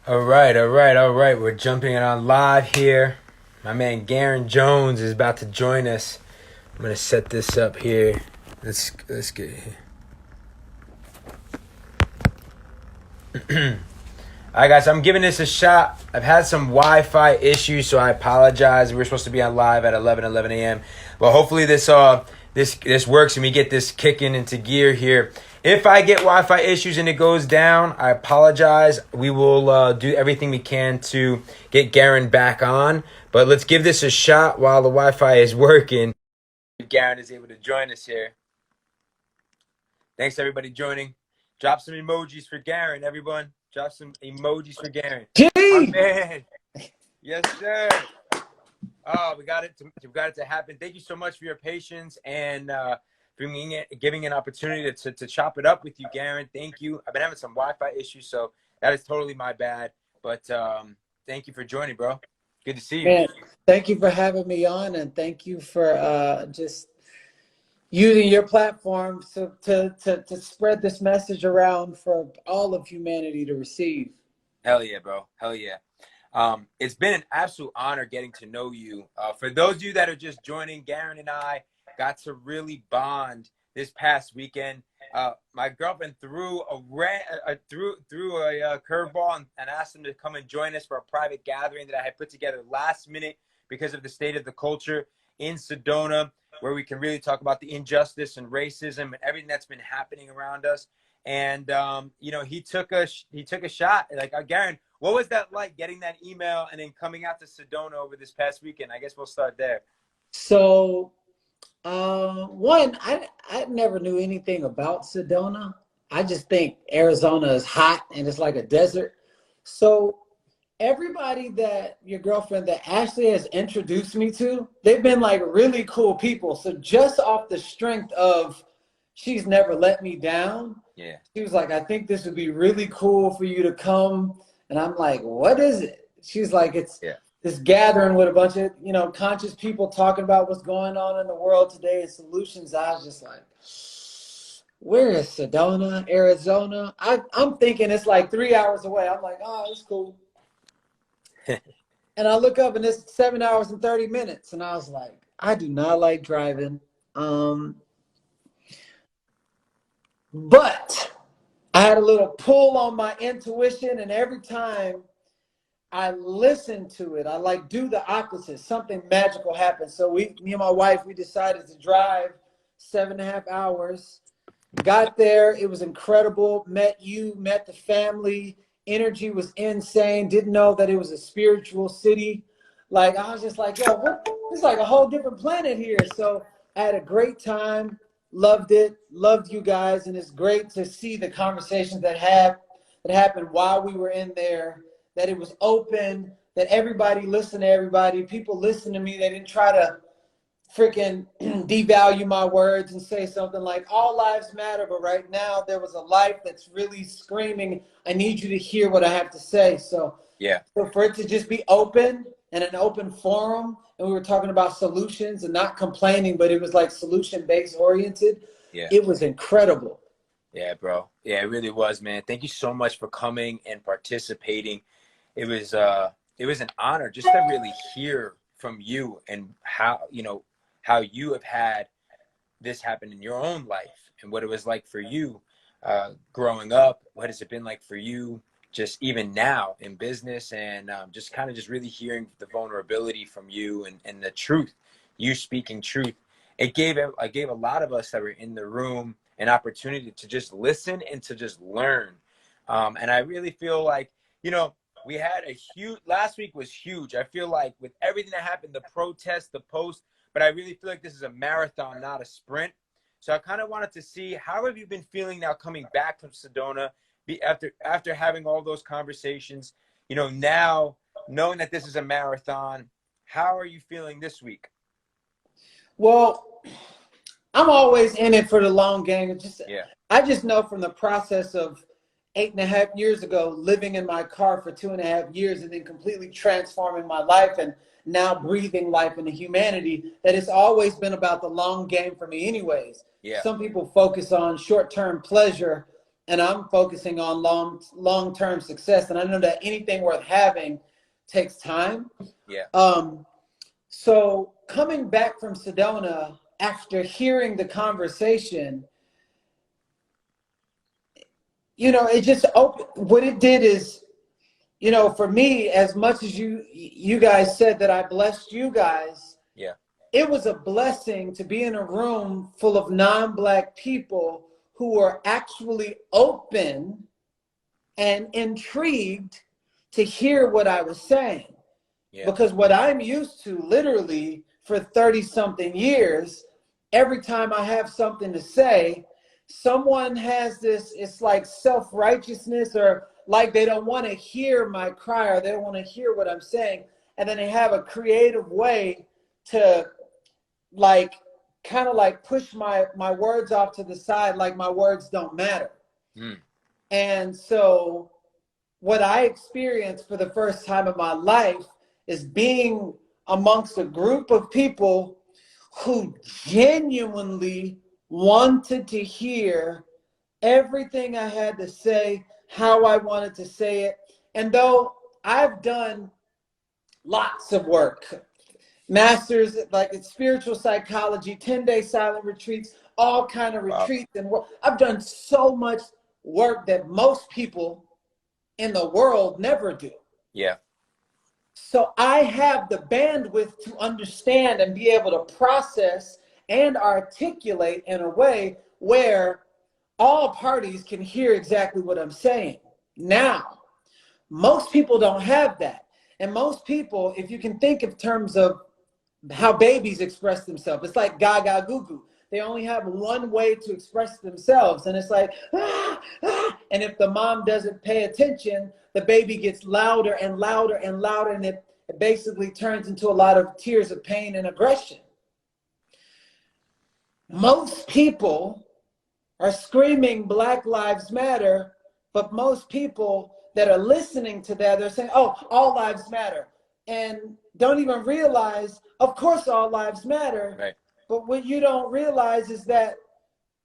All right. We're jumping it on live here. My man Garen Jones is about to join us. I'm gonna set this up here. Let's get here. All right, guys. I'm giving this a shot. I've had some Wi-Fi issues, so I apologize. We were supposed to be on live at 11 a.m. But hopefully this works and we get this kicking into gear here. If I get Wi-Fi issues and it goes down, I apologize. We will do everything we can to get Garen back on. But let's give this a shot while the Wi-Fi is working. Garen is able to join us here. Thanks, everybody, joining. Drop some emojis for Garen, everyone. Drop some emojis for Garen. My Gee! man. Yes, sir. Oh, we got it to happen. Thank you so much for your patience and giving an opportunity to chop it up with you, Garen. Thank you. I've been having some Wi-Fi issues, so that is totally my bad. But thank you for joining, bro. Good to see you. Man, thank you for having me on, and thank you for just using your platform to spread this message around for all of humanity to receive. Hell yeah, bro. Hell yeah. It's been an absolute honor getting to know you. For those of you that are just joining, Garen and I got to really bond this past weekend. My girlfriend threw a curveball and asked him to come and join us for a private gathering that I had put together last minute because of the state of the culture in Sedona, where we can really talk about the injustice and racism and everything that's been happening around us. And he took a shot. Like, Garen, what was that like, getting that email and then coming out to Sedona over this past weekend? I guess we'll start there. So, one, I never knew anything about Sedona. I just think Arizona is hot and it's like a desert. So everybody that your girlfriend that Ashley has introduced me to, they've been like really cool people. So just off the strength of she's never let me down. Yeah. She was like, I think this would be really cool for you to come. And I'm like, what is it? She's like, it's this gathering with a bunch of, conscious people talking about what's going on in the world today and solutions. I was just like, where is Sedona, Arizona? I'm thinking it's like 3 hours away. I'm like, oh, it's cool. And I look up and it's 7 hours and 30 minutes. And I was like, I do not like driving. But I had a little pull on my intuition, and every time I listen to it, I like do the opposite. Something magical happens. So me and my wife, we decided to drive 7.5 hours. Got there, it was incredible. Met you, met the family. Energy was insane. Didn't know that it was a spiritual city. Like, I was just like, yo, it's like a whole different planet here. So I had a great time. Loved it. Loved you guys. And it's great to see the conversations that happened while we were in there, that it was open, that everybody listened to everybody. People listened to me. They didn't try to freaking devalue my words and say something like all lives matter. But right now there was a life that's really screaming, I need you to hear what I have to say. So for it to just be open and an open forum, and we were talking about solutions and not complaining, but it was like solution-based oriented. It was incredible. Yeah, bro. Yeah, it really was, man. Thank you so much for coming and participating. It was an honor just to really hear from you and how you have had this happen in your own life and what it was like for you growing up. What has it been like for you just even now in business, and just kind of just really hearing the vulnerability from you and the truth, you speaking truth. I gave a lot of us that were in the room an opportunity to just listen and to just learn. And I really feel like, we had last week was huge. I feel like with everything that happened, the protest, the post, but I really feel like this is a marathon, not a sprint. So I kind of wanted to see, how have you been feeling now coming back from Sedona after having all those conversations, now knowing that this is a marathon, how are you feeling this week? Well, I'm always in it for the long game. I just know from the process of 8.5 years ago, living in my car for 2.5 years and then completely transforming my life and now breathing life into humanity, that it's always been about the long game for me anyways. Some people focus on short-term pleasure, and I'm focusing on long-term success. And I know that anything worth having takes time. Yeah. So coming back from Sedona after hearing the conversation, you know, it just opened. What it did is, you know, for me, as much as you guys said that I blessed you guys, Yeah. it was a blessing to be in a room full of non-Black people who were actually open and intrigued to hear what I was saying. Yeah. Because what I'm used to literally for 30 something years, every time I have something to say, someone has this, it's like self-righteousness, or like they don't want to hear my cry, or they don't want to hear what I'm saying. And then they have a creative way to like kind of like push my words off to the side, like my words don't matter. Mm. And so what I experienced for the first time in my life is being amongst a group of people who genuinely wanted to hear everything I had to say, how I wanted to say it. And though I've done lots of work, masters like in spiritual psychology, 10-day silent retreats, all kind of retreats, and work, I've done so much work that most people in the world never do. Yeah. So I have the bandwidth to understand and be able to process and articulate in a way where all parties can hear exactly what I'm saying. Now, most people don't have that. And most people, if you can think of terms of how babies express themselves, it's like gaga goo goo. They only have one way to express themselves. And it's like, ah, ah. And if the mom doesn't pay attention, the baby gets louder and louder and louder. And it basically turns into a lot of tears of pain and aggression. Most people are screaming Black Lives Matter, but most people that are listening to that, they're saying, oh, all lives matter. And don't even realize, of course, all lives matter. Right. But what you don't realize is that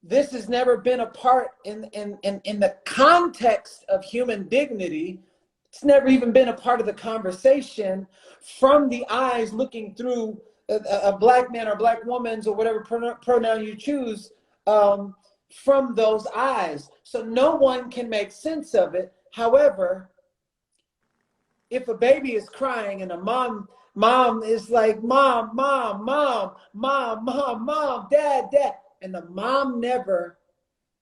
this has never been a part in the context of human dignity. It's never even been a part of the conversation from the eyes looking through a Black man or Black woman's or whatever pronoun you choose, from those eyes. So no one can make sense of it. However, if a baby is crying and a mom is like, mom, dad, and the mom never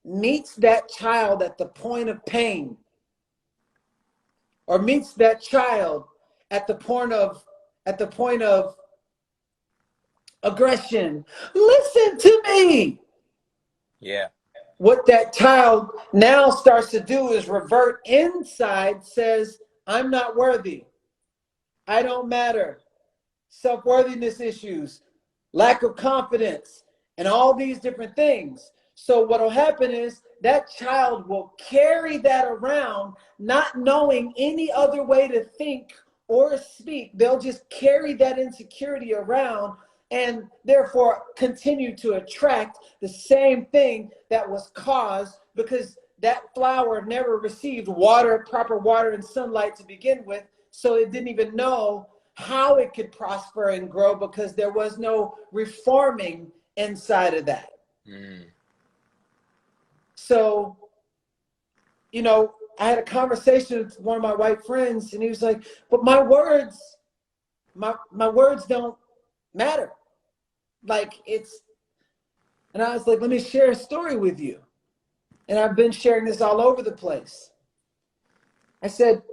meets that child at the point of pain, or meets that child at the point of aggression, listen to me. Yeah. What that child now starts to do is revert inside, says, I'm not worthy. I don't matter. Self-worthiness issues, lack of confidence, and all these different things. So what will happen is that child will carry that around, not knowing any other way to think or speak. They'll just carry that insecurity around and therefore continue to attract the same thing that was caused because that flower never received water, proper water and sunlight to begin with. So it didn't even know how it could prosper and grow because there was no reforming inside of that. Mm. So, you know, I had a conversation with one of my white friends and he was like, but my words don't matter. Like and I was like, let me share a story with you. And I've been sharing this all over the place. I said,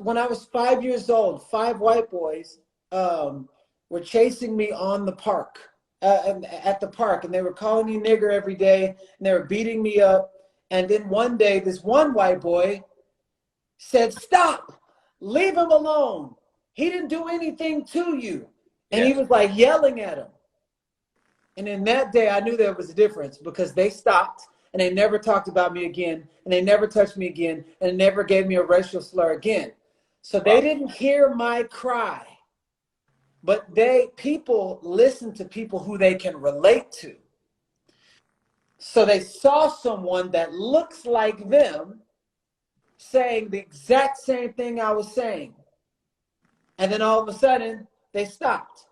when I was 5 years old, 5 white boys were chasing me on the park, at the park, and they were calling me nigger every day, and they were beating me up. And then one day, this one white boy said, stop, leave him alone. He didn't do anything to you. And he was like yelling at him. And in that day, I knew there was a difference because they stopped. And they never talked about me again, and they never touched me again, and they never gave me a racial slur again. So they didn't hear my cry, but people listen to people who they can relate to. So they saw someone that looks like them saying the exact same thing I was saying. And then all of a sudden, they stopped.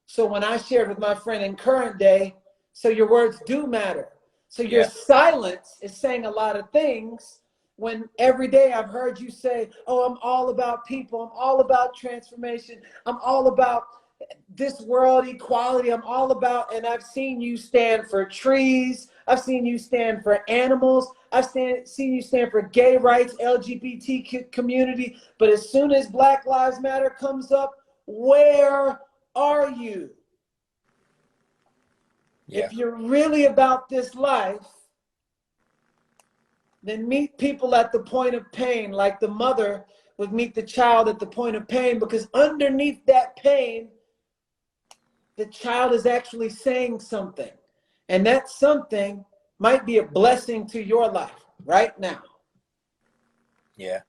So when I shared with my friend in current day, so your words do matter. So your Yeah. silence is saying a lot of things when every day I've heard you say, oh, I'm all about people. I'm all about transformation. I'm all about this world equality. I'm all about, and I've seen you stand for trees. I've seen you stand for animals. Seen you stand for gay rights, LGBT community. But as soon as Black Lives Matter comes up, where are you? Yeah. If you're really about this life, then meet people at the point of pain, like the mother would meet the child at the point of pain, because underneath that pain, the child is actually saying something. And that something might be a blessing to your life right now. Yeah.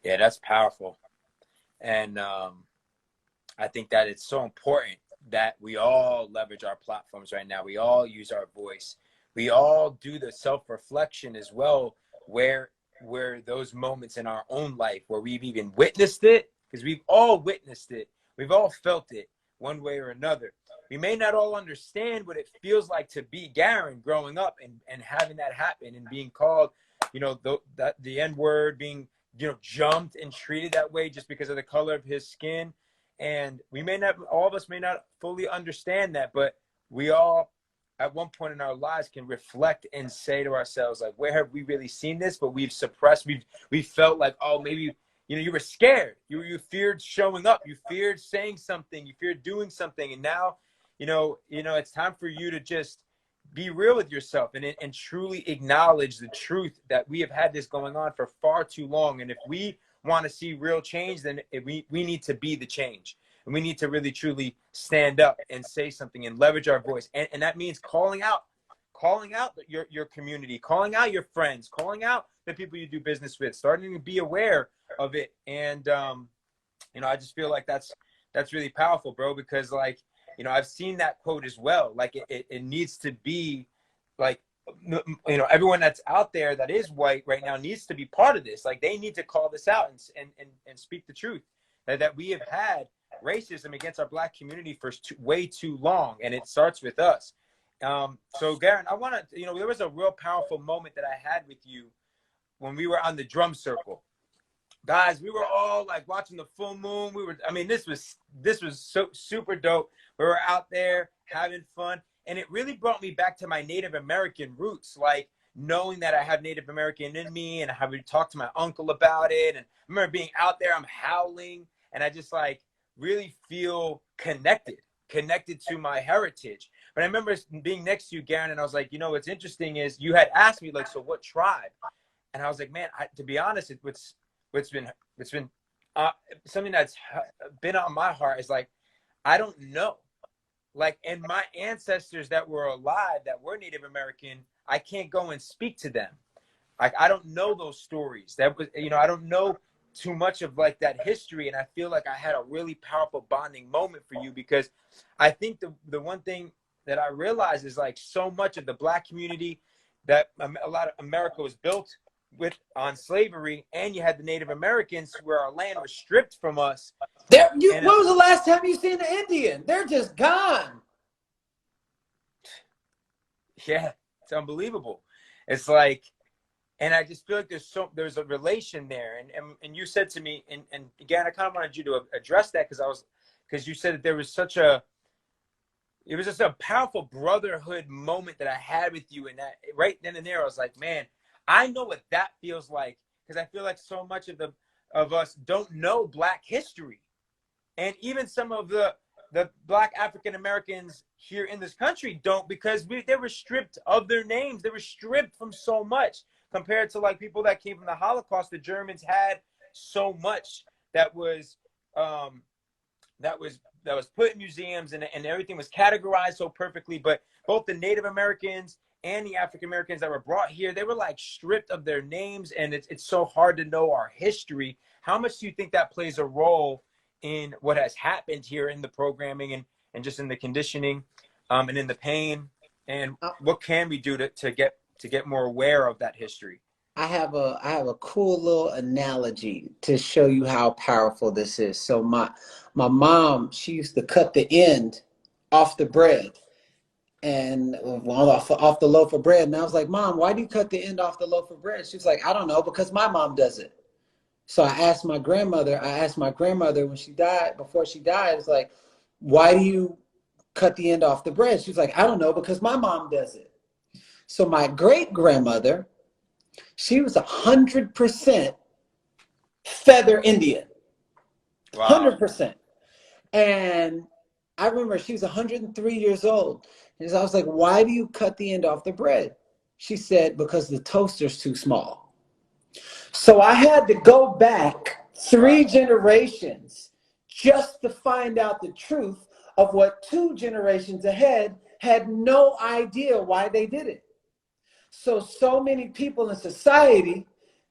Yeah, that's powerful. And I think that it's so important that we all leverage our platforms right now. We all use our voice. We all do the self-reflection as well, where those moments in our own life where we've even witnessed it, because we've all witnessed it. We've all felt it one way or another. We may not all understand what it feels like to be Garen growing up and having that happen and being called, the N-word, being, jumped and treated that way just because of the color of his skin. And all of us may not fully understand that, but we all at one point in our lives can reflect and say to ourselves, like, where have we really seen this? But we've suppressed, we felt like, oh, maybe, you were scared. You feared showing up. You feared saying something. You feared doing something. And now, it's time for you to just be real with yourself and truly acknowledge the truth that we have had this going on for far too long. And if we want to see real change, then we need to be the change. And we need to really, truly stand up and say something and leverage our voice. And that means calling out your community, calling out your friends, calling out the people you do business with, starting to be aware of it. And, I just feel like that's really powerful, bro, because I've seen that quote as well. Like it needs to be like, everyone that's out there that is white right now needs to be part of this. Like they need to call this out and speak the truth that we have had racism against our Black community for way too long. And it starts with us. So Garen, I want to, there was a real powerful moment that I had with you when we were on the drum circle. Guys, we were all like watching the full moon. This was so super dope. We were out there having fun. And it really brought me back to my Native American roots, like knowing that I have Native American in me and having talked to my uncle about it. And I remember being out there, I'm howling, and I just really feel connected to my heritage. But I remember being next to you, Garen, and I was like, what's interesting is you had asked me so what tribe? And I was like, man, to be honest, it's been something that's been on my heart is I don't know. And my ancestors that were alive, that were Native American, I can't go and speak to them. I don't know those stories. That was, I don't know too much of that history. And I feel like I had a really powerful bonding moment for you, because I think the one thing that I realized is so much of the Black community, that a lot of America was built on slavery, and you had the Native Americans where our land was stripped from us. When was the last time you seen an Indian? They're just gone. Yeah, it's unbelievable. It's and I just feel like there's a relation there. And you said to me, and again, I kind of wanted you to address that because you said that it was just a powerful brotherhood moment that I had with you. And that right then and there, I was like, man, I know what that feels like, because I feel like so much of us don't know Black history. And even some of the Black African Americans here in this country don't, because they were stripped of their names. They were stripped from so much compared to people that came from the Holocaust. The Germans had so much that was put in museums, and everything was categorized so perfectly. But both the Native Americans and the African Americans that were brought here, they were stripped of their names, and it's so hard to know our history. How much do you think that plays a role in what has happened here in the programming and just in the conditioning, and in the pain? And I what can we do to get more aware of that history? I have a cool little analogy to show you how powerful this is. So my mom, she used to cut the end off the bread and off the loaf of bread. And I was like, Mom, why do you cut the end off the loaf of bread? She was like, I don't know, because my mom does it. So I asked my grandmother when she died, before she died, it's like, why do you cut the end off the bread? She was like, I don't know, because my mom does it. So my great grandmother, she was 100% feather Indian, Wow. 100%. And I remember she was 103 years old. And I was like, why do you cut the end off the bread? She said, because the toaster's too small. So I had to go back Wow. 3 generations just to find out the truth of what 2 generations ahead had no idea why they did it. So many people in society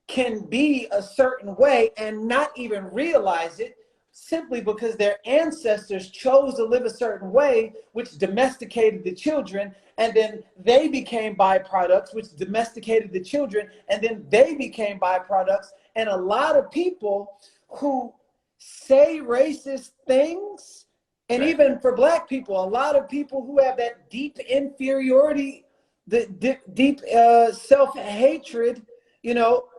can be a certain way and not even realize it simply because their ancestors chose to live a certain way, which domesticated the children, and then they became byproducts, which domesticated the children, and then they became byproducts. And a lot of people who say racist things, and Right. even for Black people, a lot of people who have that deep inferiority, the deep self-hatred, you know,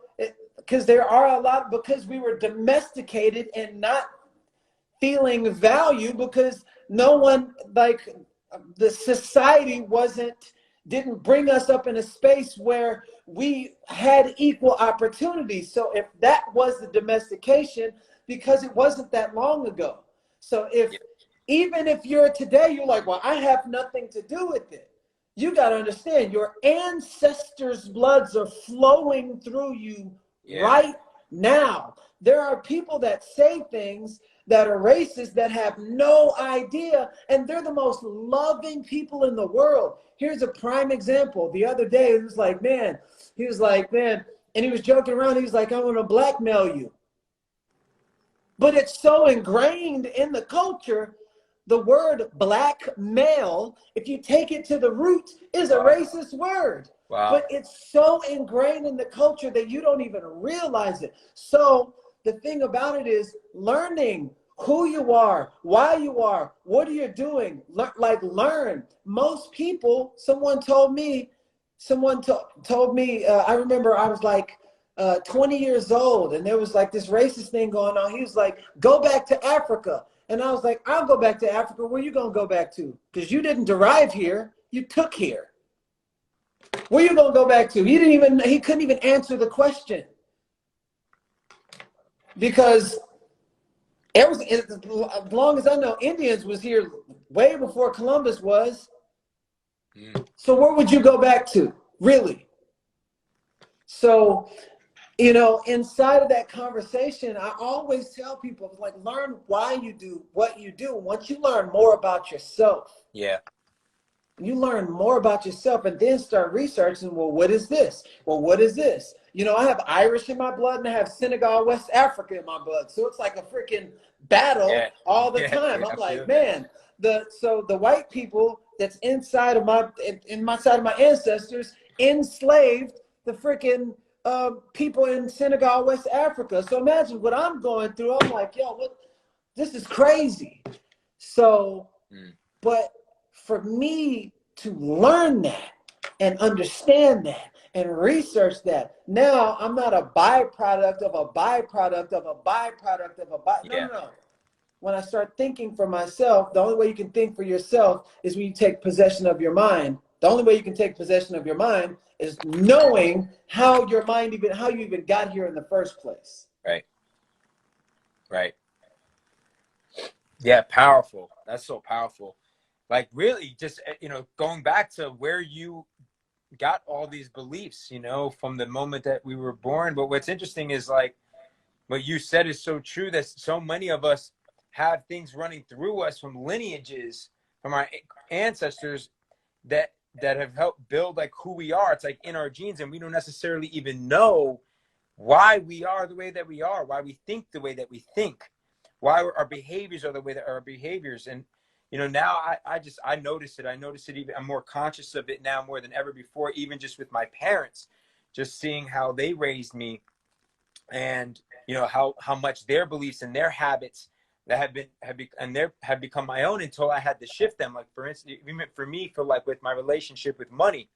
because there are a lot, because we were domesticated and not feeling value, because no one, like, the society didn't bring us up in a space where we had equal opportunities. So if that was the domestication, because it wasn't that long ago. So Yeah. even if you're today, you're like, well, I have nothing to do with it. You got to understand, your ancestors' bloods are flowing through you Yeah. right now. There are people that say things that are racist that have no idea, and they're the most loving people in the world. Here's a prime example. The other day, he was like, man, and he was joking around. He was like, I want to blackmail you. But it's so ingrained in the culture. The word black male, if you take it to the root, is a Wow. racist word. Wow. But it's so ingrained in the culture that you don't even realize it. So the thing about it is learning who you are, why you are, what are you doing? Learn. Most people, told me, I remember I was like, 20 years old, and there was like this racist thing going on. He was like, go back to Africa. And I was like, I'll go back to Africa. Where you going to go back to? Because you didn't derive here. You took here. Where you going to go back to? He couldn't even answer the question. Because as long as I know, Indians was here way before Columbus was. Mm. So where would you go back to? Really? So, inside of that conversation, I always tell people, like, learn why you do what you do. Once you learn more about yourself, Yeah. you learn more about yourself and then start researching, well, what is this? Well, what is this? I have Irish in my blood and I have Senegal, West Africa in my blood. So it's like a freaking battle Yeah. all the Yeah, time. dude, I'm I like, feel that. man, the white people that's inside of my side of my ancestors enslaved the freaking people in Senegal, West Africa. So imagine what I'm going through. I'm like, yo, this is crazy. So, Mm. but for me to learn that and understand that and research that, now I'm not a byproduct of a byproduct of a byproduct of a by. No, no, Yeah. no. When I start thinking for myself, the only way you can think for yourself is when you take possession of your mind. The only way you can take possession of your mind is knowing how you even got here in the first place. Right. Right. Yeah. Powerful. That's so powerful. Like, really, just going back to where you got all these beliefs, from the moment that we were born. But what's interesting is, like, what you said is so true, that so many of us have things running through us from lineages, from our ancestors, that have helped build, like, who we are. It's like in our genes, and we don't necessarily even know why we are the way that we are, why we think the way that we think, why our behaviors are the way that our behaviors. And you know, now I notice it. I notice it even, I'm more conscious of it now more than ever before, even just with my parents, just seeing how they raised me, and, you know, how much their beliefs and their habits that have become my own, until I had to shift them. Like, for instance, even for me, for like with my relationship with money,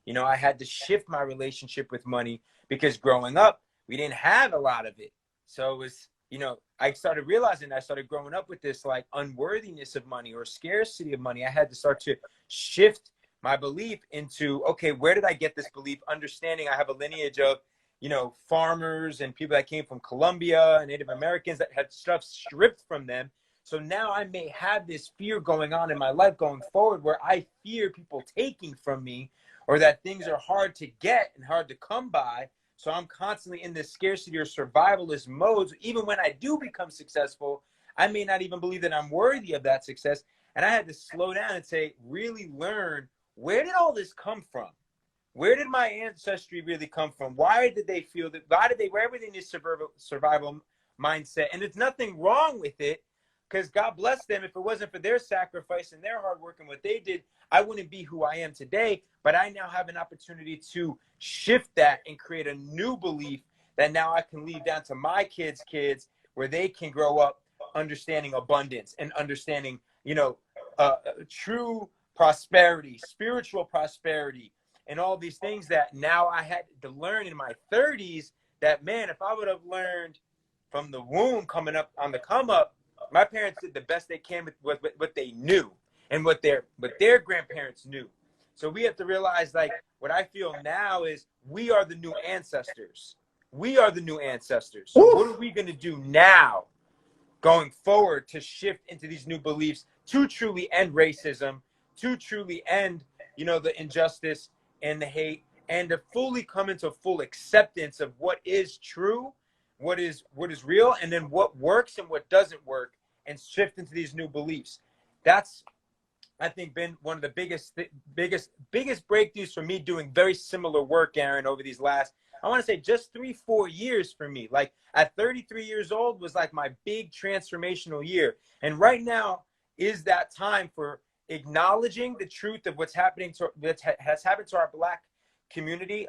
you know, I had to shift my relationship with money, because growing up, we didn't have a lot of it. So it was, you know, I started realizing, I started growing up with this like unworthiness of money or scarcity of money. I had to start to shift my belief into, okay, where did I get this belief? Understanding I have a lineage of, you know, farmers and people that came from Colombia and Native Americans that had stuff stripped from them. So now I may have this fear going on in my life going forward, where I fear people taking from me, or that things are hard to get and hard to come by. So I'm constantly in this scarcity or survivalist mode. So even when I do become successful, I may not even believe that I'm worthy of that success. And I had to slow down and say, really learn, where did all this come from? Where did my ancestry really come from? Why did they feel that? Where were they in this survival mindset? And there's nothing wrong with it, because God bless them. If it wasn't for their sacrifice and their hard work and what they did, I wouldn't be who I am today. But I now have an opportunity to shift that and create a new belief that now I can leave down to my kids' where they can grow up understanding abundance and understanding, you know, true prosperity, spiritual prosperity, and all these things that now I had to learn in my 30s. That, man, if I would have learned from the womb coming up on the come up, my parents did the best they can with what they knew and what their grandparents knew. So we have to realize, like, what I feel now is we are the new ancestors. We are the new ancestors. So what are we going to do now going forward to shift into these new beliefs, to truly end racism, to truly end, you know, the injustice and the hate, and to fully come into full acceptance of what is true, what is real, and then what works and what doesn't work, and shift into these new beliefs. That's, I think, been one of the biggest breakthroughs for me, doing very similar work, Garen, over these last, I want to say, just 3-4 years for me. Like, at 33 years old was like my big transformational year. And right now is that time for acknowledging the truth of what's happening that has happened to our Black community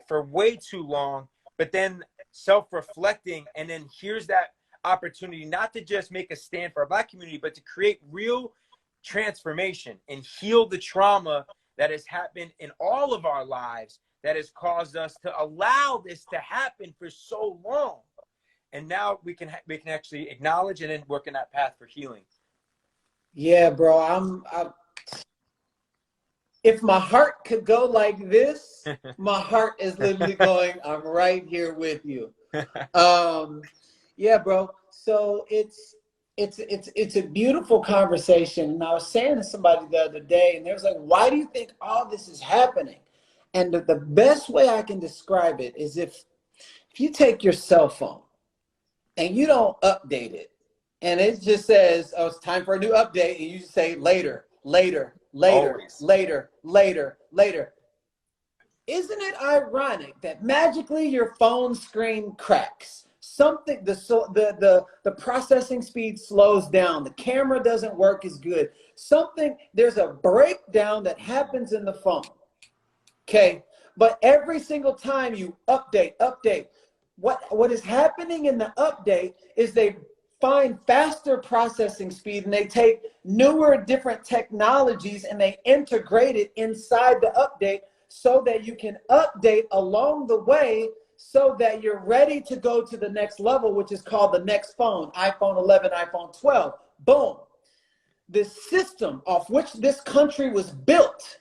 for way too long, but then self-reflecting. And then here's that opportunity not to just make a stand for our Black community, but to create real transformation and heal the trauma that has happened in all of our lives, that has caused us to allow this to happen for so long. And now we can actually acknowledge and then work in that path for healing. Yeah, bro. I'm if my heart could go like this, my heart is literally going, I'm right here with you. Yeah, bro. So it's a beautiful conversation. And I was saying to somebody the other day, and they was like, why do you think all this is happening? And the best way I can describe it is if you take your cell phone and you don't update it, and it just says, oh, it's time for a new update, and you just say later, later, later, Always. later, later, later. Isn't it ironic that magically your phone screen cracks? Something, the processing speed slows down. The camera doesn't work as good. There's a breakdown that happens in the phone. Okay, but every single time you update, what is happening in the update is they find faster processing speed, and they take newer, different technologies and they integrate it inside the update so that you can update along the way, so that you're ready to go to the next level, which is called the next phone, iPhone 11, iPhone 12. Boom. The system off which this country was built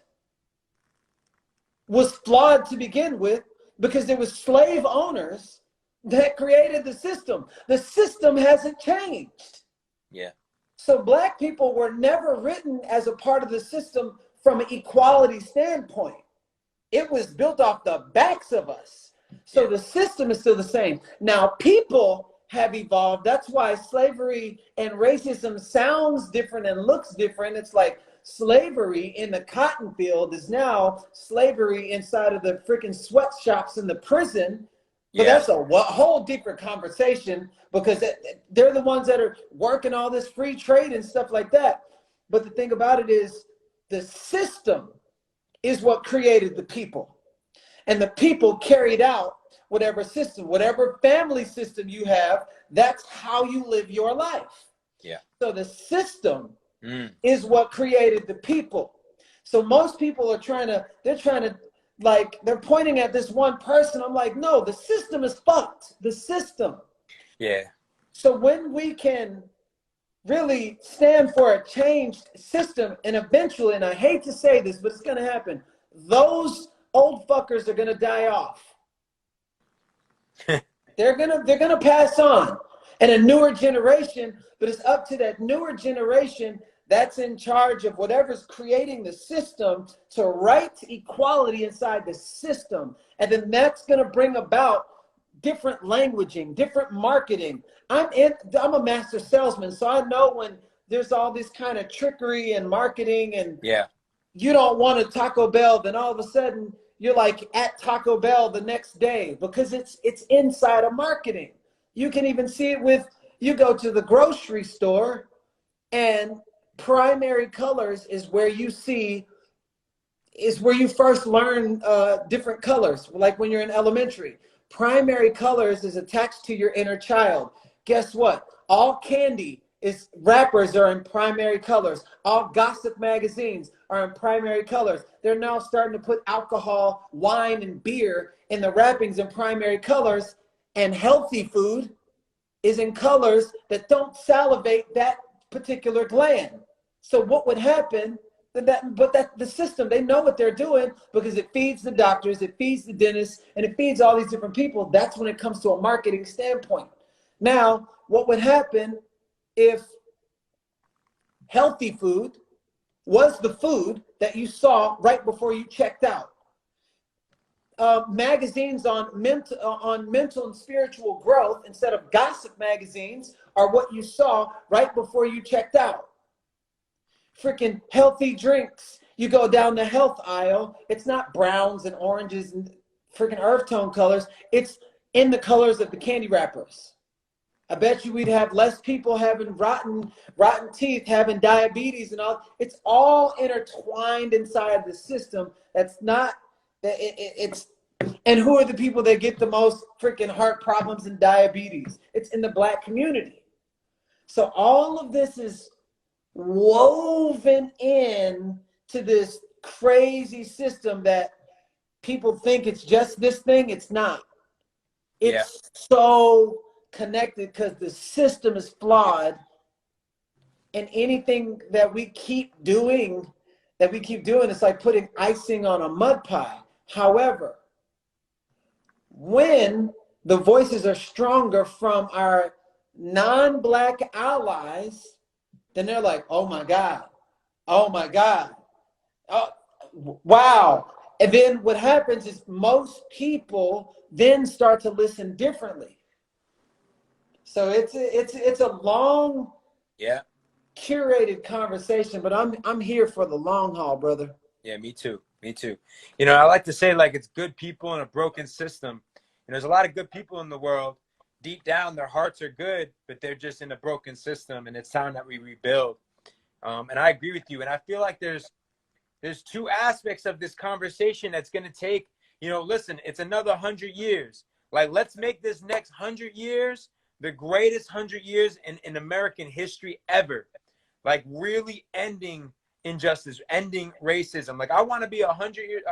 was flawed to begin with, because there was slave owners that created the system. The system hasn't changed. Yeah. So Black people were never written as a part of the system from an equality standpoint. It was built off the backs of us. So the system is still the same. Now, people have evolved. That's why slavery and racism sounds different and looks different. It's like slavery in the cotton field is now slavery inside of the freaking sweatshops in the prison. But that's a whole different conversation, because they're the ones that are working all this free trade and stuff like that. But the thing about it is the system is what created the people. And the people carried out whatever system, whatever family system you have, that's how you live your life. Yeah. So the system is what created the people. So most people are they're pointing at this one person. I'm like, no, the system is fucked. The system. Yeah. So when we can really stand for a changed system, and eventually, and I hate to say this, but it's going to happen, those old fuckers are going to die off. They're gonna pass on, and a newer generation, but it's up to that newer generation that's in charge of whatever's creating the system to right equality inside the system. And then that's going to bring about different languaging, different marketing. I'm a master salesman, so I know when there's all this kind of trickery and marketing, and you don't want a Taco Bell, then all of a sudden you're like at Taco Bell the next day, because it's inside of marketing. You can even see it with, you go to the grocery store, and primary colors is where you first learn different colors. Like when you're in elementary, primary colors is attached to your inner child. Guess what? All candy wrappers are in primary colors. All gossip magazines are in primary colors. They're now starting to put alcohol, wine, and beer in the wrappings in primary colors. And healthy food is in colors that don't salivate that particular gland. So what would happen? The system, they know what they're doing, because it feeds the doctors, it feeds the dentists, and it feeds all these different people. That's when it comes to a marketing standpoint. Now, what would happen if healthy food was the food that you saw right before you checked out? Magazines on mental and spiritual growth instead of gossip magazines are what you saw right before you checked out. Freaking healthy drinks. You go down the health aisle, it's not browns and oranges and freaking earth tone colors. It's in the colors of the candy wrappers. I bet you we'd have less people having rotten teeth, having diabetes and all. It's all intertwined inside the system. That's not, it's, and who are the people that get the most freaking heart problems and diabetes? It's in the Black community. So all of this is woven in to this crazy system that people think it's just this thing. It's not. It's so connected because the system is flawed, and anything that we keep doing, it's like putting icing on a mud pie. However, when the voices are stronger from our non-Black allies, then they're like, oh my God, oh wow. And then what happens is most people then start to listen differently. So it's a long, curated conversation, but I'm here for the long haul, brother. Yeah, me too. You know, I like to say, like, it's good people in a broken system. And there's a lot of good people in the world. Deep down, their hearts are good, but they're just in a broken system, and it's time that we rebuild. And I agree with you. And I feel like there's two aspects of this conversation that's going to take, you know, listen, it's another 100 years. Like, let's make this next 100 years the greatest 100 years in American history ever. Like, really ending injustice, ending racism. Like, I want to be 100 years.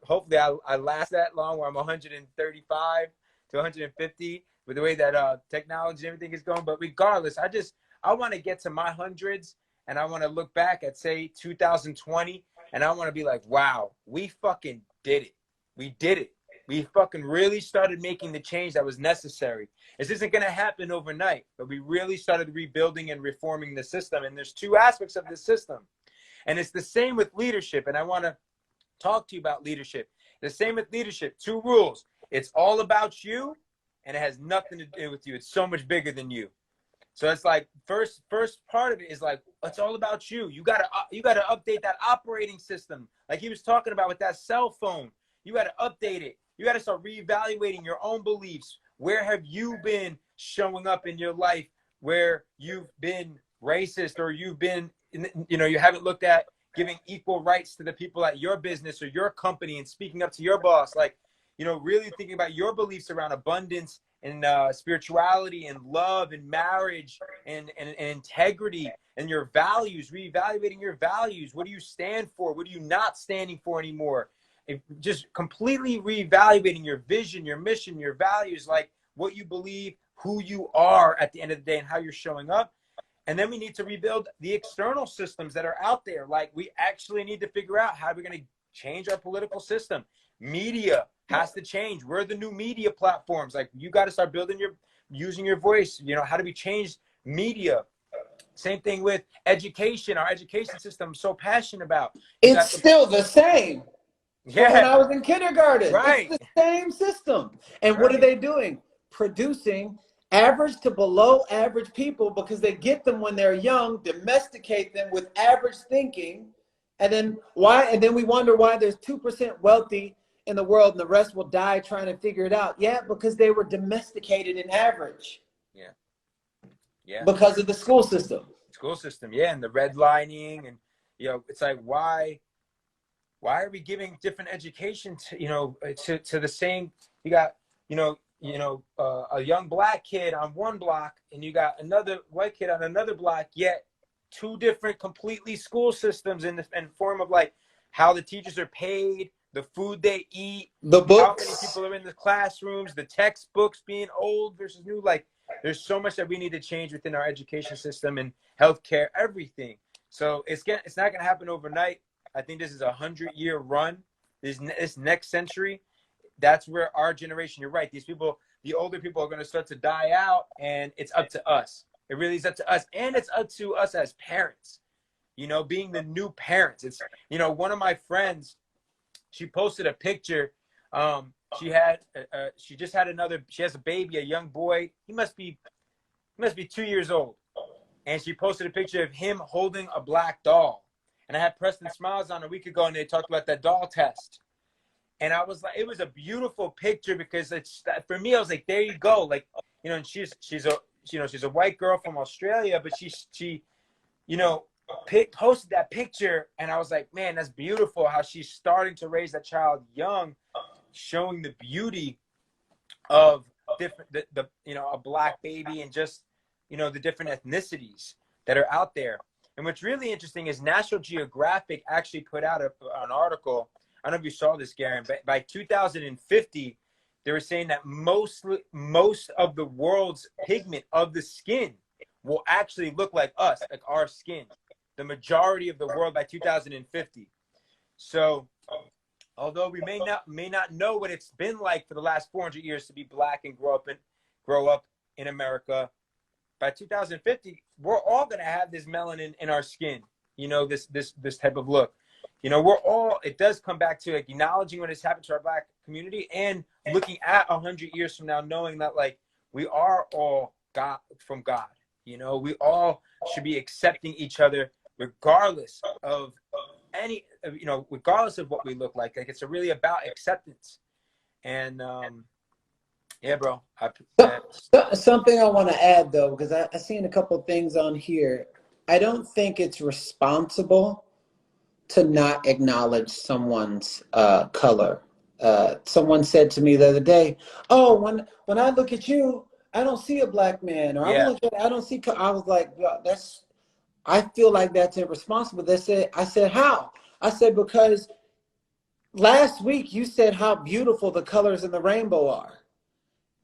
Hopefully I last that long, where I'm 135 to 150 with the way that technology and everything is going. But regardless, I want to get to my hundreds, and I want to look back at, say, 2020, and I want to be like, wow, we fucking did it. We did it. We fucking really started making the change that was necessary. This isn't going to happen overnight, but we really started rebuilding and reforming the system. And there's two aspects of the system. And it's the same with leadership. And I want to talk to you about leadership. The same with leadership. Two rules. It's all about you, and it has nothing to do with you. It's so much bigger than you. So it's like first part of it is like, it's all about you. You gotta update that operating system, like he was talking about with that cell phone. You gotta update it. You gotta start reevaluating your own beliefs. Where have you been showing up in your life where you've been racist, or you've been, you know, you haven't looked at giving equal rights to the people at your business or your company and speaking up to your boss, like, you know, really thinking about your beliefs around abundance and spirituality and love and marriage and integrity and your values, reevaluating your values. What do you stand for? What are you not standing for anymore? Just completely reevaluating your vision, your mission, your values, like what you believe, who you are at the end of the day, and how you're showing up. And then we need to rebuild the external systems that are out there. Like, we actually need to figure out how we're going to change our political system. Media has to change. We're the new media platforms. Like, you got to start using your voice. You know, how do we change media? Same thing with education. Our education system, I'm so passionate about. It's still the same. Yeah. From when I was in kindergarten. Right. It's the same system. And Right. what are they doing? Producing average to below average people, because they get them when they're young, domesticate them with average thinking, and then we wonder why there's 2% wealthy in the world and the rest will die trying to figure it out. Yeah, because they were domesticated in average. Yeah. Yeah. Because of the school system. School system, yeah, and the redlining, and, you know, it's like, why are we giving different education to, you know, to the same? You got, a young black kid on one block, and you got another white kid on another block, yet two different completely school systems in form of like how the teachers are paid, the food they eat, the books, how many people are in the classrooms, the textbooks being old versus new. Like, there's so much that we need to change within our education system and healthcare, everything. So it's not gonna happen overnight. I think this is a 100-year run. This next century, that's where our generation, you're right, these people, the older people, are going to start to die out, and it's up to us. It really is up to us, and it's up to us as parents, you know, being the new parents. It's, you know, one of my friends, she posted a picture. She just had she has a baby, a young boy. He must be 2 years old. And she posted a picture of him holding a black doll. And I had Preston Smiles on a week ago, and they talked about that doll test. And I was like, it was a beautiful picture, because for me, I was like, there you go. Like, you know, and she's a white girl from Australia, but she posted that picture, and I was like, man, that's beautiful how she's starting to raise that child young, showing the beauty of a black baby, and just, you know, the different ethnicities that are out there. And what's really interesting is National Geographic actually put out an article. I don't know if you saw this, Garen, but by 2050, they were saying that most of the world's pigment of the skin will actually look like us, like our skin. The majority of the world by 2050. So, although we may not know what it's been like for the last 400 years to be black and grow up in America, by 2050, we're all going to have this melanin in our skin, you know, this type of look. You know, it does come back to acknowledging what has happened to our black community, and looking at 100 years from now, knowing that, like, we are all from God. You know, we all should be accepting each other regardless of regardless of what we look like. Like, it's really about acceptance. And, yeah, bro. Something I want to add, though, because I've seen a couple of things on here. I don't think it's responsible to not acknowledge someone's color. Someone said to me the other day, "Oh, when I look at you, I don't see a black man, or Yeah. I don't see." I was like, I feel like that's irresponsible. I said, how? I said, because last week you said how beautiful the colors in the rainbow are.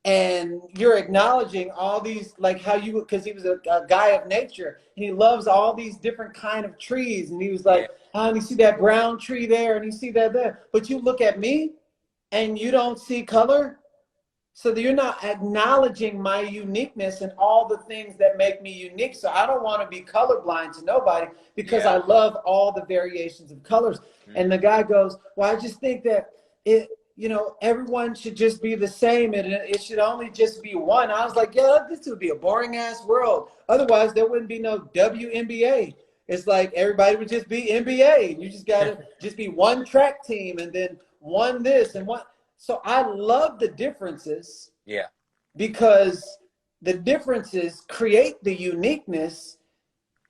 And you're acknowledging all these, like how because he was a guy of nature, and he loves all these different kind of trees. And he was like, oh, and you see that brown tree there, and you see that there. But you look at me and you don't see color. So that you're not acknowledging my uniqueness and all the things that make me unique. So I don't want to be colorblind to nobody, because I love all the variations of colors. Mm-hmm. And the guy goes, well, I just think that everyone should just be the same, and it should only just be one. I was like, yeah, this would be a boring ass world. Otherwise, there wouldn't be no WNBA. It's like everybody would just be NBA. You just gotta just be one track team, and then one this and one. So I love the differences. Yeah. Because the differences create the uniqueness,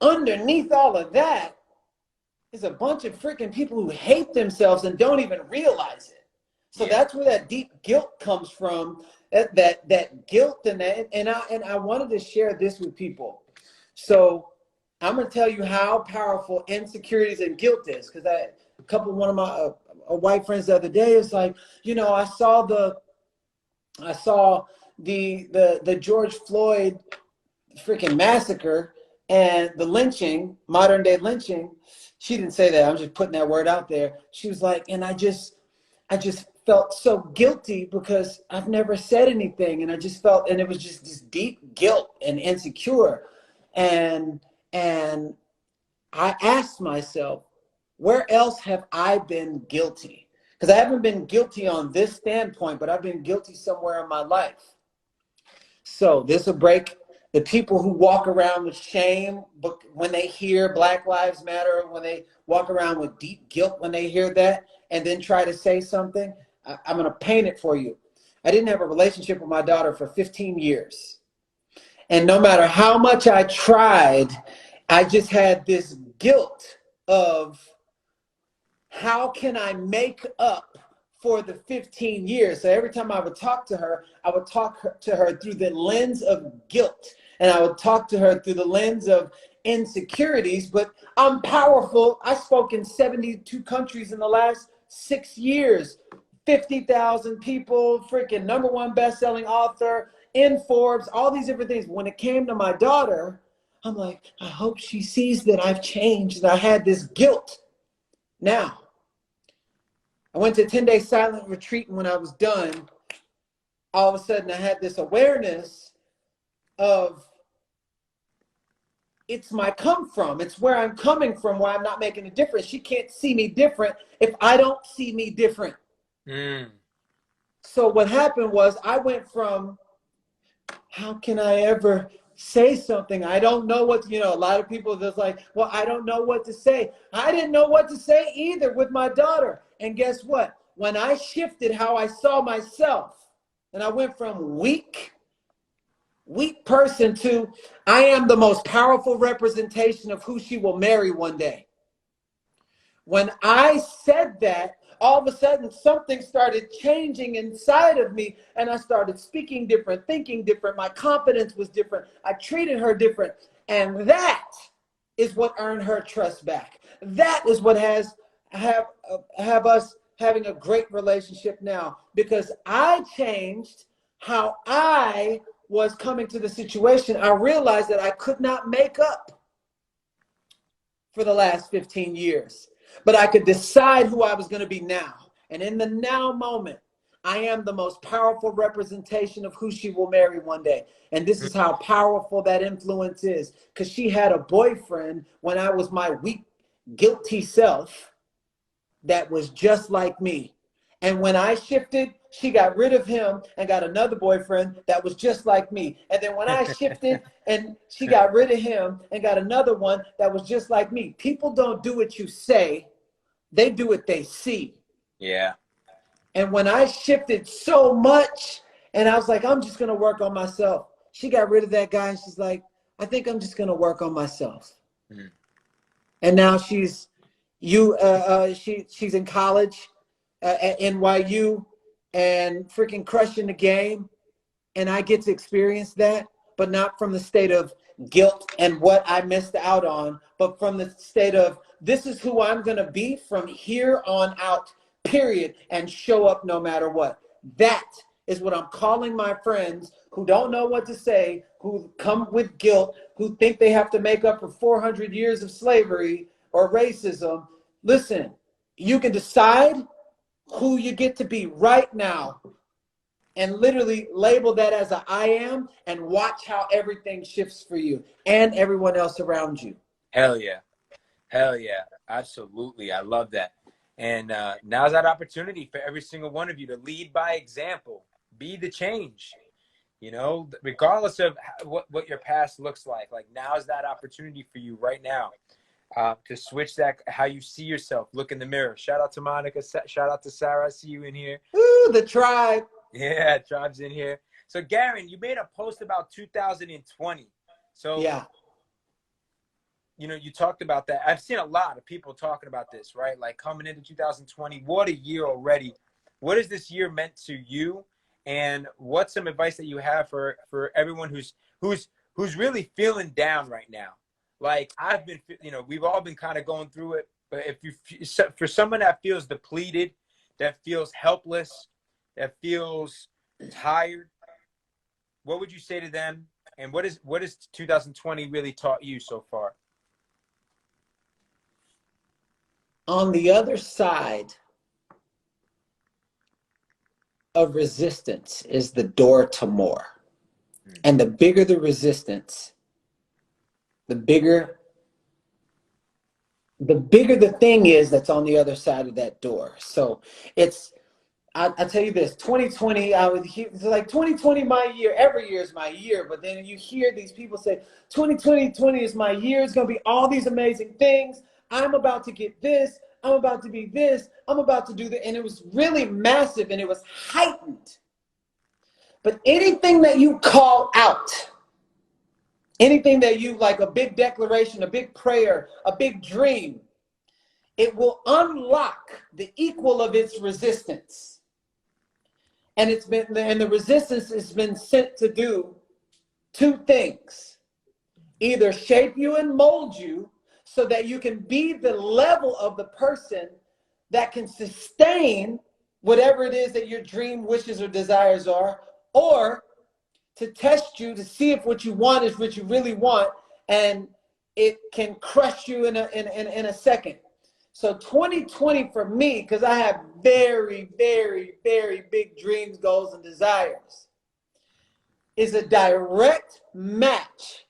underneath all of that is a bunch of freaking people who hate themselves and don't even realize it. So that's where that deep guilt comes from. That guilt and I wanted to share this with people. So I'm going to tell you how powerful insecurities and guilt is, because one of my white friends the other day is like, I saw the George Floyd freaking massacre and the lynching, modern day lynching. She didn't say that. I'm just putting that word out there. She was like, and I just felt so guilty because I've never said anything, and I just felt, and it was just this deep guilt and insecure, and I asked myself, where else have I been guilty? Because I haven't been guilty on this standpoint, but I've been guilty somewhere in my life. So this will break the people who walk around with shame when they hear Black Lives Matter, when they walk around with deep guilt when they hear that, and then try to say something. I'm going to paint it for you. I didn't have a relationship with my daughter for 15 years. And no matter how much I tried, I just had this guilt of, how can I make up for the 15 years? So every time I would talk to her, I would talk to her through the lens of guilt. And I would talk to her through the lens of insecurities. But I'm powerful. I spoke in 72 countries in the last 6 years. 50,000 people, freaking #1 best-selling author, in Forbes, all these different things. When it came to my daughter, I'm like, I hope she sees that I've changed. And I had this guilt. Now, I went to a 10-day silent retreat, and when I was done, all of a sudden I had this awareness of, it's my come from. It's where I'm coming from, why I'm not making a difference. She can't see me different if I don't see me different. So what happened was, I went from, how can I ever say something? I don't know what, a lot of people just like, well, I don't know what to say. I didn't know what to say either with my daughter. And guess what? When I shifted how I saw myself, and I went from weak person to, I am the most powerful representation of who she will marry one day. When I said that, all of a sudden something started changing inside of me, and I started speaking different, thinking different. My confidence was different. I treated her different. And that is what earned her trust back. That is what have us having a great relationship now, because I changed how I was coming to the situation. I realized that I could not make up for the last 15 years, but I could decide who I was going to be now. And in the now moment, I am the most powerful representation of who she will marry one day. And this is how powerful that influence is, because she had a boyfriend when I was my weak, guilty self that was just like me. And when I shifted, she got rid of him and got another boyfriend that was just like me. And then when I shifted, and she got rid of him and got another one that was just like me. People don't do what you say, they do what they see. Yeah. And when I shifted so much, and I was like, I'm just going to work on myself. She got rid of that guy, and she's like, I think I'm just going to work on myself. And now she's in college at NYU and freaking crushing the game. And I get to experience that, but not from the state of guilt and what I missed out on, but from the state of, this is who I'm going to be from here on out, period, and show up no matter what. That is what I'm calling my friends who don't know what to say, who come with guilt, who think they have to make up for 400 years of slavery or racism. Listen, you can decide who you get to be right now, and literally label that as a I am, and watch how everything shifts for you and everyone else around you. Hell yeah. Hell yeah. Absolutely. I love that. And now's that opportunity for every single one of you to lead by example, be the change, regardless of what your past looks like. Like, now's that opportunity for you right now to switch that, how you see yourself. Look in the mirror. Shout out to Monica. Shout out to Sarah. I see you in here. Ooh, the tribe. Yeah, tribe's in here. So, Garen, you made a post about 2020. So, yeah, you know, you talked about that. I've seen a lot of people talking about this, right? Like coming into 2020, what a year already. What has this year meant to you? And what's some advice that you have for everyone who's really feeling down right now? Like I've been, you know, we've all been kind of going through it. But if you, for someone that feels depleted, that feels helpless, that feels tired, what would you say to them? And what is 2020 really taught you so far? On the other side of resistance is the door to more. And the bigger the resistance, the bigger the thing is that's on the other side of that door. So it's, I tell you this, 2020, it's like 2020, my year, every year is my year. But then you hear these people say, 2020 is my year. It's going to be all these amazing things. I'm about to get this. I'm about to be this. I'm about to do that. And it was really massive and it was heightened. But anything that you call out, anything that you like, a big declaration, a big prayer, a big dream, it will unlock the equal of its resistance. And the resistance has been sent to do two things: either shape you and mold you so that you can be the level of the person that can sustain whatever it is that your dream, wishes, or desires are, or to test you to see if what you want is what you really want, and it can crush you in a second. So 2020 for me, because I have very, very, very big dreams, goals, and desires, is a direct match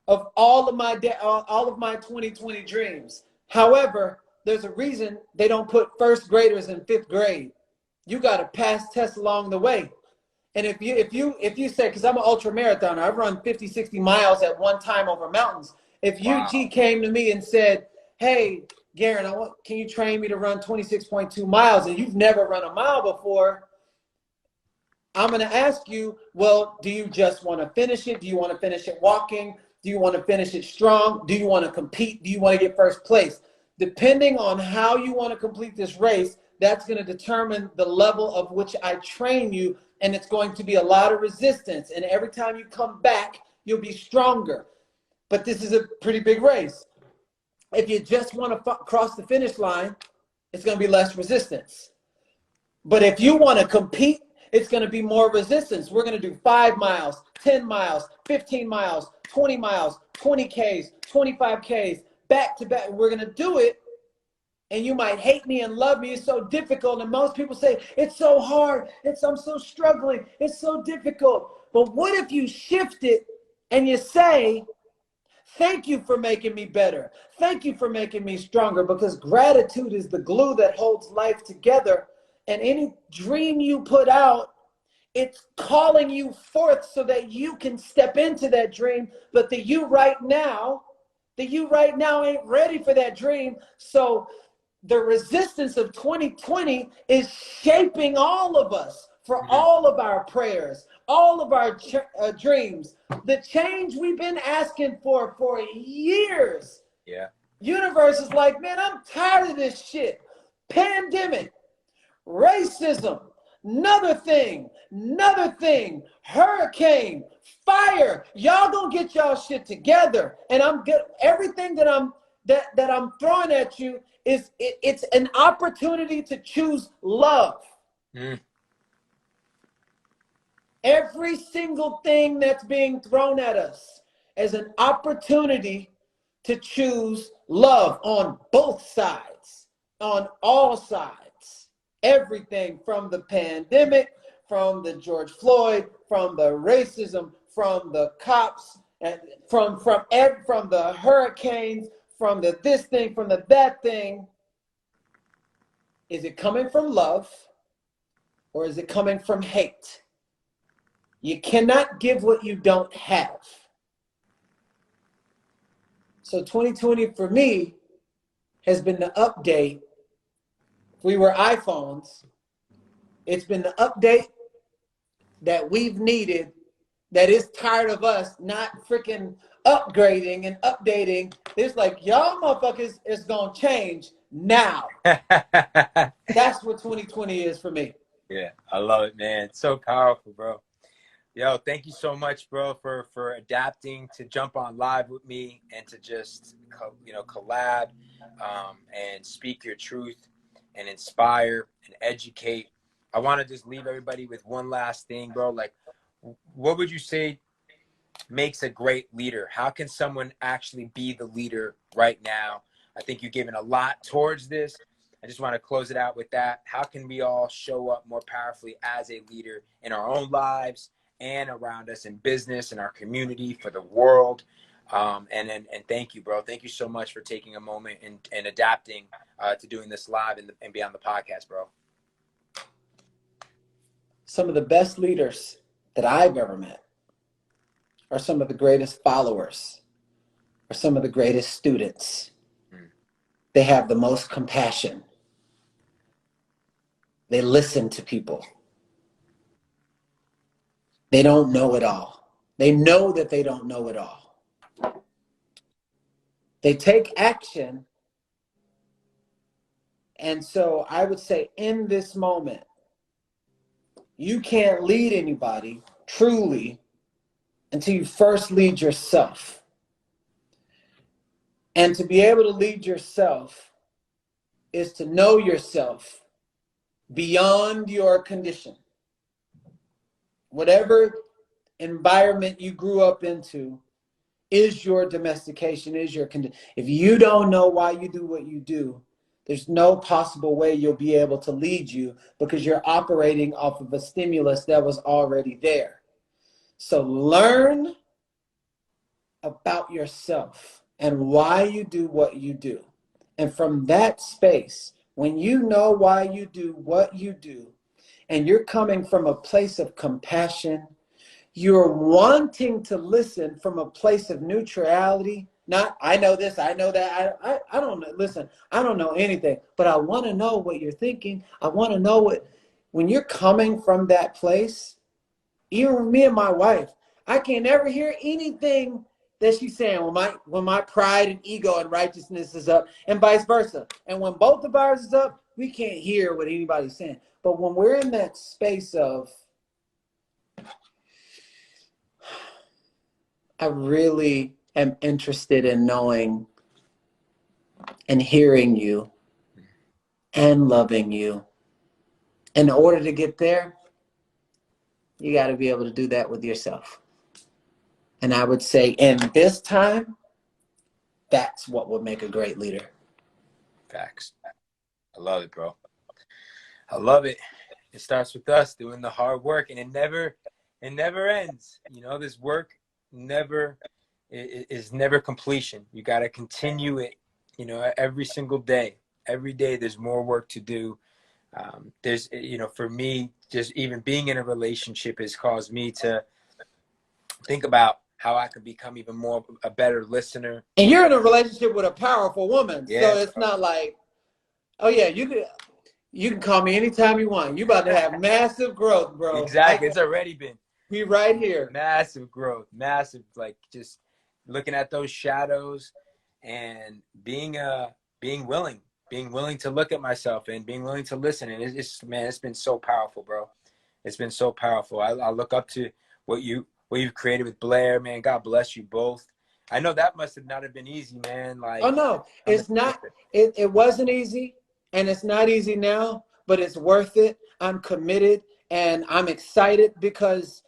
of all of my 2020 dreams. However, there's a reason they don't put first graders in fifth grade. You got to pass tests along the way. And if you say, because I'm an ultra marathoner, I've run 50, 60 miles at one time over mountains. If UG came to me and said, hey, Garen, can you train me to run 26.2 miles? And you've never run a mile before. I'm going to ask you, well, do you just want to finish it? Do you want to finish it walking? Do you want to finish it strong? Do you want to compete? Do you want to get first place? Depending on how you want to complete this race, that's going to determine the level of which I train you. And it's going to be a lot of resistance. And every time you come back, you'll be stronger. But this is a pretty big race. If you just want to cross the finish line, it's going to be less resistance. But if you want to compete, it's going to be more resistance. We're going to do 5 miles, 10 miles, 15 miles, 20 miles, 20 Ks, 25 Ks, back to back. We're going to do it. And you might hate me and love me. It's so difficult. And most people say, it's so hard. I'm so struggling. It's so difficult. But what if you shift it and you say, thank you for making me better. Thank you for making me stronger, because gratitude is the glue that holds life together. And any dream you put out, it's calling you forth so that you can step into that dream. But the you right now ain't ready for that dream. So the resistance of 2020 is shaping all of us for all of our prayers, all of our dreams, the change we've been asking for years. Yeah. Universe is like, man, I'm tired of this shit. Pandemic, racism, another thing, hurricane, fire. Y'all gonna get y'all shit together. And everything that I'm throwing at you is it's an opportunity to choose love. Every single thing that's being thrown at us is an opportunity to choose love on both sides, on all sides. Everything from the pandemic, from the George Floyd, from the racism, from the cops, and from the hurricanes, from the this thing, from the that thing. Is it coming from love or is it coming from hate? You cannot give what you don't have. So 2020 for me has been the update. If we were iPhones, it's been the update that we've needed, that is tired of us not freaking upgrading and updating. It's like, y'all motherfuckers is going to change now. That's what 2020 is for me. Yeah, I love it, man. It's so powerful, bro. Yo, thank you so much, bro, for adapting to jump on live with me and to just, collab and speak your truth and inspire and educate. I want to just leave everybody with one last thing, bro. Like, what would you say makes a great leader? How can someone actually be the leader right now? I think you've given a lot towards this. I just want to close it out with that. How can we all show up more powerfully as a leader in our own lives and around us in business, in our community, for the world? And thank you, bro. Thank you so much for taking a moment and adapting to doing this live and be on the podcast, bro. Some of the best leaders that I've ever met are some of the greatest followers, are some of the greatest students. They have the most compassion. They listen to people. They don't know it all. They know that they don't know it all. They take action. And so I would say in this moment, you can't lead anybody truly until you first lead yourself. And to be able to lead yourself is to know yourself beyond your condition. Whatever environment you grew up into is your domestication, is your condition. If you don't know why you do what you do, there's no possible way you'll be able to lead you because you're operating off of a stimulus that was already there. So learn about yourself and why you do what you do. And from that space, when you know why you do what you do, and you're coming from a place of compassion, you're wanting to listen from a place of neutrality. Not, I know this, I know that. I don't know. Listen, I don't know anything, but I want to know what you're thinking. I want to know when you're coming from that place, even me and my wife, I can never hear anything that she's saying when my pride and ego and righteousness is up, and vice versa. And when both of ours is up, we can't hear what anybody's saying. But when we're in that space of, I really am interested in knowing and hearing you and loving you. In order to get there, you got to be able to do that with yourself. And I would say in this time, that's what would make a great leader. Facts. I love it, bro. I love it. It starts with us doing the hard work, and it never ends. This work is never completion. You got to continue it, every single day. Every day there's more work to do. There's, for me, just even being in a relationship has caused me to think about how I could become even more a better listener. And you're in a relationship with a powerful woman. Yeah, so it's not like, oh yeah, you can call me anytime you want. You about to have massive growth, bro. Exactly. It's already been. Be right here. Massive growth. Massive, like just looking at those shadows and being willing to look at myself and being willing to listen. And it's been so powerful, bro. It's been so powerful. I look up to what you've created with Blair, man. God bless you both. I know that must have not have been easy, man. Like, oh no, it's not. It wasn't easy, and it's not easy now, but it's worth it. I'm committed, and I'm excited because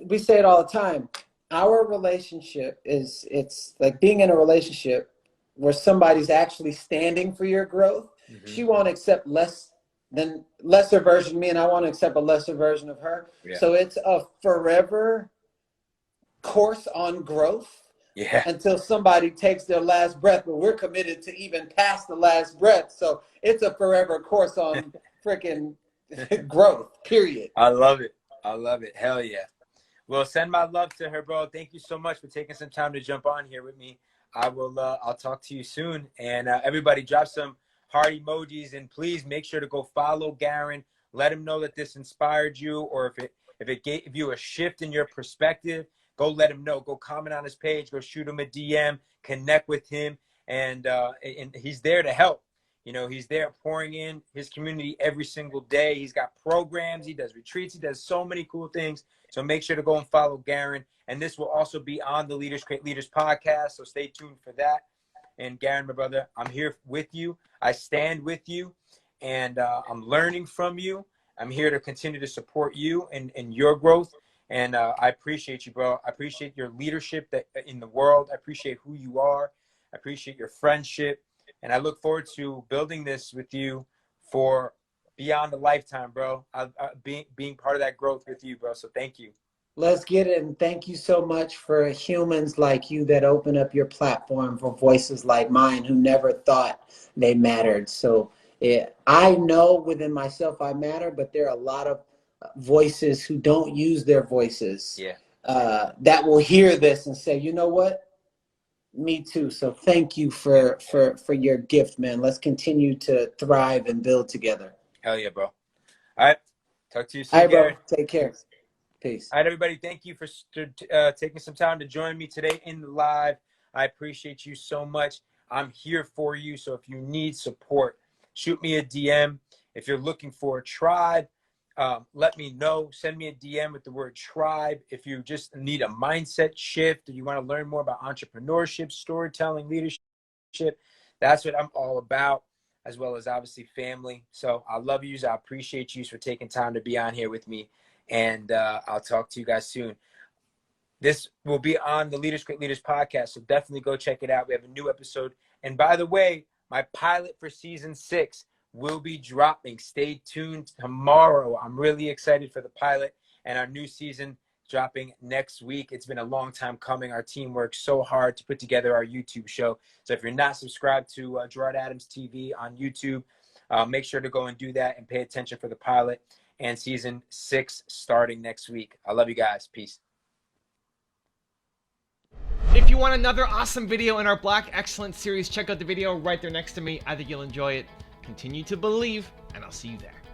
we say it all the time. Our relationship it's like being in a relationship where somebody's actually standing for your growth. Mm-hmm. She won't accept lesser version of me, and I want to accept a lesser version of her. Yeah. So it's a forever course on growth. Yeah. Until somebody takes their last breath, but we're committed to even past the last breath. So it's a forever course on freaking growth, period. I love it. Hell yeah. Well, send my love to her, bro. Thank you so much for taking some time to jump on here with me. I'll talk to you soon. And everybody drop some heart emojis, and please make sure to go follow Garen. Let him know that this inspired you, or if it gave you a shift in your perspective, go let him know. Go comment on his page. Go shoot him a DM. Connect with him, and he's there to help. You know, he's there pouring in his community every single day. He's got programs. He does retreats. He does so many cool things. So make sure to go and follow Garen. And this will also be on the Leaders Create Leaders podcast. So stay tuned for that. And Garen, my brother, I'm here with you. I stand with you, and I'm learning from you. I'm here to continue to support you and your growth. And I appreciate you, bro. I appreciate your leadership in the world. I appreciate who you are. I appreciate your friendship. And I look forward to building this with you for beyond a lifetime, bro. Being part of that growth with you, bro. So thank you. Let's get it. And thank you so much for humans like you that open up your platform for voices like mine who never thought they mattered. So I know within myself I matter, but there are a lot of voices who don't use their voices that will hear this and say, you know what? Me too. So thank you for your gift, man. Let's continue to thrive and build together. Hell yeah, bro. All right. Talk to you soon, All right, bro. Gary. Take care. Peace. All right, everybody. Thank you for taking some time to join me today in the live. I appreciate you so much. I'm here for you. So if you need support, shoot me a DM. If you're looking for a tribe, let me know. Send me a DM with the word tribe. If you just need a mindset shift or you want to learn more about entrepreneurship, storytelling, leadership, that's what I'm all about, as well as obviously family. So I love you. I appreciate you for taking time to be on here with me. And I'll talk to you guys soon. This will be on the Leaders Create Leaders podcast. So definitely go check it out. We have a new episode. And by the way, my pilot for season 6 will be dropping. Stay tuned tomorrow. I'm really excited for the pilot and our new season dropping next week. It's been a long time coming. Our team worked so hard to put together our YouTube show. So if you're not subscribed to Gerard Adams TV on YouTube, make sure to go and do that and pay attention for the pilot and season 6 starting next week. I love you guys. Peace. If you want another awesome video in our Black Excellence series, check out the video right there next to me. I think you'll enjoy it. Continue to believe, and I'll see you there.